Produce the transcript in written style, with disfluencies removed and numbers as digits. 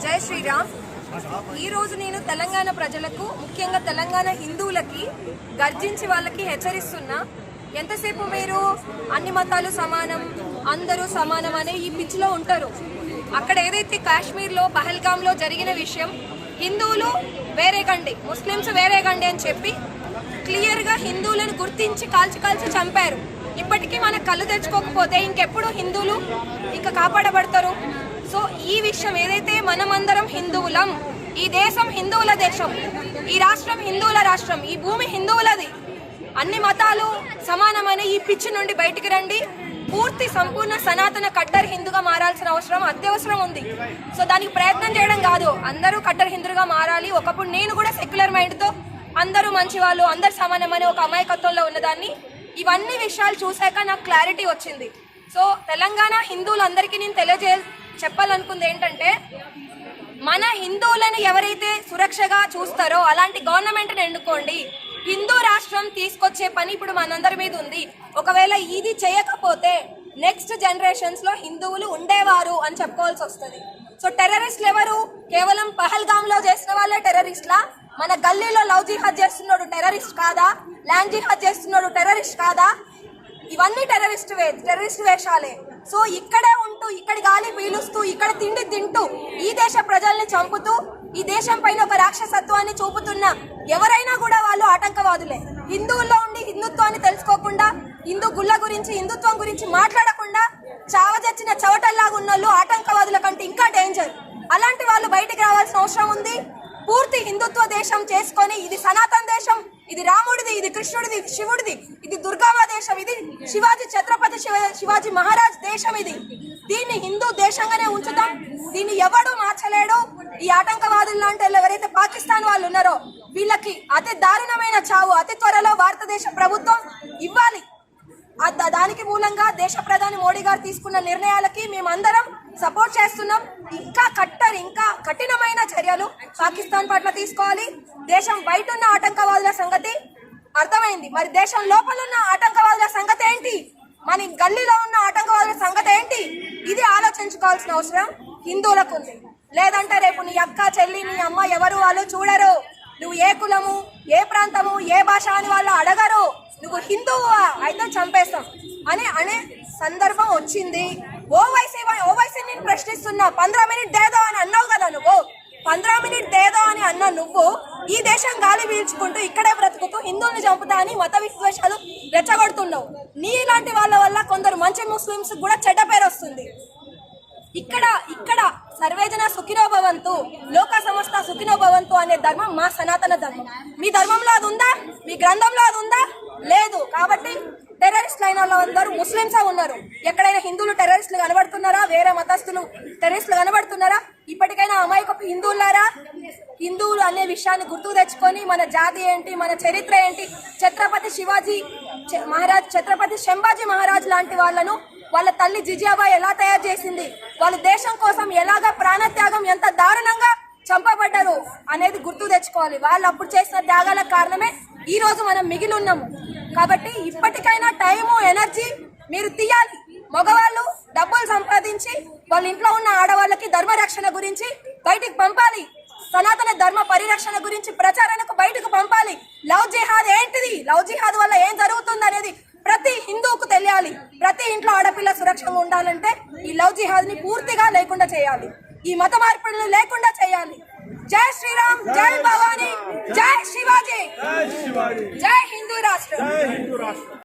జై శ్రీరామ్. ఈ రోజు నేను తెలంగాణ ప్రజలకు, ముఖ్యంగా తెలంగాణ హిందువులకి గర్జించి వాళ్ళకి హెచ్చరిస్తున్నా. ఎంతసేపు మీరు అన్ని మతాలు సమానం, అందరూ సమానం అనే ఈ పిచ్చిలో ఉంటారు. అక్కడ ఏదైతే కాశ్మీర్లో పహల్గామ్లో జరిగిన విషయం, హిందువులు వేరే గండి, ముస్లిమ్స్ వేరే గండి అని చెప్పి క్లియర్గా హిందువులను గుర్తించి కాల్చి చంపారు. ఇప్పటికీ మన కళ్ళు తెచ్చుకోకపోతే ఇంకెప్పుడు హిందువులు ఇంకా కాపాడబడతారు? సో ఈ విషయం ఏదైతే మనమందరం హిందువులం, ఈ దేశం హిందువుల దేశం, ఈ రాష్ట్రం హిందువుల రాష్ట్రం, ఈ భూమి హిందువులది, అన్ని మతాలు సమానమైన ఈ పిచ్చి నుండి బయటికి రండి. పూర్తి సంపూర్ణ సనాతన కట్టర్ హిందూగా మారాల్సిన అవసరం అత్యవసరం ఉంది. సో దానికి ప్రయత్నం చేయడం కాదు, అందరూ కట్టర్ హిందువుగా మారాలి. ఒకప్పుడు నేను కూడా సెక్యులర్ మైండ్తో అందరూ మంచి వాళ్ళు, అందరు సమానమని ఒక అమాయకత్వంలో ఉన్నదాన్ని. ఇవన్నీ విషయాలు చూశాక నాకు క్లారిటీ వచ్చింది. సో తెలంగాణ హిందువులందరికీ నేను చెప్పాలనుకుంది ఏంటంటే, మన హిందువులను ఎవరైతే సురక్షగా చూస్తారో అలాంటి గవర్నమెంట్ని ఎన్నుకోండి. హిందూ రాష్ట్రం తీసుకొచ్చే పని ఇప్పుడు మనందరి మీద ఉంది. ఒకవేళ ఇది చేయకపోతే నెక్స్ట్ జనరేషన్స్ లో హిందువులు ఉండేవారు అని చెప్పుకోవాల్సి వస్తుంది. సో టెర్రరిస్టులు ఎవరు? కేవలం పహల్గామ్ లో చేసిన వాళ్ళే టెర్రరిస్ట్లా? మన గల్లీలో లవ్ జిహాద్ చేస్తున్నాడు టెర్రరిస్ట్ కాదా? ల్యాండ్ జిహాద్ చేస్తున్నాడు టెర్రరిస్ట్ కాదా? ఇవన్నీ టెర్రరిస్ట్ వేషాలే. సో ఇక్కడే ఉంటూ, ఇక్కడి గాలి పీలుస్తూ, ఇక్కడ తిండి తింటూ, ఈ దేశ ప్రజల్ని చంపుతూ, ఈ దేశం పైన ఒక రాక్షసత్వాన్ని చూపుతున్న ఎవరైనా కూడా వాళ్ళు ఆటంకవాదులే. హిందువుల్లో ఉండి హిందుత్వాన్ని తెలుసుకోకుండా, హిందూ గుళ్ళ గురించి, హిందుత్వం గురించి మాట్లాడకుండా చావజచ్చిన చవటల్లాగా ఉన్న వాళ్ళు ఆటంకవాదుల కంటే ఇంకా డేంజర్. అలాంటి వాళ్ళు బయటికి రావాల్సిన అవసరం ఉంది. పూర్తి హిందుత్వ దేశం చేసుకొని, ఇది సనాతన దేశం, ఇది రాముడిది, ఇది కృష్ణుడిది, ఇది శివుడిది, ఇది దుర్గామ దేశం, ఇది ఛత్రపతి శివాజీ మహారాజ్ దేశం, దీన్ని హిందూ దేశంగానే ఉంచుతాం. దీన్ని ఎవడు మార్చలేడు. ఈ ఆటంకవాదులు లాంటి ఎవరైతే పాకిస్తాన్ వాళ్ళు ఉన్నారో వీళ్ళకి అతి దారుణమైన చావు అతి త్వరలో భారతదేశ ప్రభుత్వం ఇవ్వాలి. దానికి మూలంగా దేశ ప్రధాని మోడీ గారు తీసుకున్న నిర్ణయాలకి మేమందరం సపోర్ట్ చేస్తున్నాం. ఇంకా కఠినమైన చర్యలు పాకిస్తాన్ పట్ల తీసుకోవాలి. దేశం బయట ఉన్న ఆటంకవాదుల సంగతి అర్థమైంది, మరి దేశం లోపల ఉన్న ఆటంకవాదుల సంగతి ఏంటి? మన గల్లీలో ఉన్న ఆటంకవాదుల సంగతి ఏంటి? ఇది ఆలోచించుకోవాల్సిన అవసరం హిందువులకు ఉంది. లేదంటే రేపు నీ అక్క, చెల్లి, నీ అమ్మ ఎవరు వాళ్ళు చూడరు. నువ్వు ఏ కులము, ఏ ప్రాంతము, ఏ భాష అని వాళ్ళు అడగరు. నువ్వు హిందువు అయితే చంపేస్తాం అనే సందర్భం వచ్చింది. ఓవైసీ నేను ప్రశ్నిస్తున్నా. 15 మినిట్ దేదో అని అన్నావు కదా నువ్వు. 15 మినిట్ దేదో అని అన్నా నువ్వు ఈ దేశం గాలి పీల్చుకుంటూ ఇక్కడే బ్రతుకుతూ హిందువుల్ని చంపుతా అని మత విద్వేషాలు రెచ్చగొడుతున్నావు. నీ ఇలాంటి వాళ్ళ వల్ల కొందరు మంచి ముస్లిమ్స్ కూడా చెడ్డ పేరు వస్తుంది. ఇక్కడ సర్వేజన సుఖినో భవంతు, లోక సమస్త సుఖినో భవంతు అనే ధర్మం మా సనాతన ధర్మం. మీ ధర్మంలో అది ఉందా? మీ గ్రంథంలో అది ఉందా? లేదు. కాబట్టి టెర్రరిస్టులు అయిన వాళ్ళందరూ ముస్లిమ్సే ఉన్నారు. ఎక్కడైనా హిందువులు టెర్రరిస్టులు కనబడుతున్నారా? వేరే మతస్థులు టెర్రరిస్టులు కనబడుతున్నారా? ఇప్పటికైనా అమాయకపు హిందువులారా, హిందువులు అనే విషయాన్ని గుర్తుకు తెచ్చుకొని మన జాతి ఏంటి, మన చరిత్ర ఏంటి, ఛత్రపతి శంభాజీ మహారాజ్ లాంటి వాళ్ళను వాళ్ళ తల్లి జిజియాబాయి ఎలా తయారు చేసింది, వాళ్ళ దేశం కోసం ఎలాగా ప్రాణత్యాగం, ఎంత దారుణంగా చంపబడ్డారు అనేది గుర్తు తెచ్చుకోవాలి. వాళ్ళు అప్పుడు చేసిన త్యాగాల కారణమే ఈ రోజు మనం మిగిలి ఉన్నాము. కాబట్టి ఇప్పటికైనా టైము, ఎనర్జీ మీరు తీయాలి. మగవాళ్ళు డబ్బులు సంపాదించి వాళ్ళ ఇంట్లో ఉన్న ఆడవాళ్ళకి ధర్మ రక్షణ గురించి బయటికి పంపాలి. సనాతన ధర్మ పరిరక్షణ గురించి ప్రచారానికి బయటకు పంపాలి. లవ్ జిహాద్ ఏంటిది, లవ్ జిహాద్ వల్ల ఏం జరుగుతుంది అనేది ప్రతి హిందువుకు తెలియాలి. ప్రతి ఇంట్లో ఆడపిల్ల సురక్షంగా ఉండాలంటే ఈ లవ్ జిహాద్ ని పూర్తిగా లేకుండా చేయాలి. ఈ మత మార్పులను లేకుండా చేయాలి. జై శ్రీరామ్, జై భవానీ, జై శివాజీ, జై హిందూ రాష్ట్రం.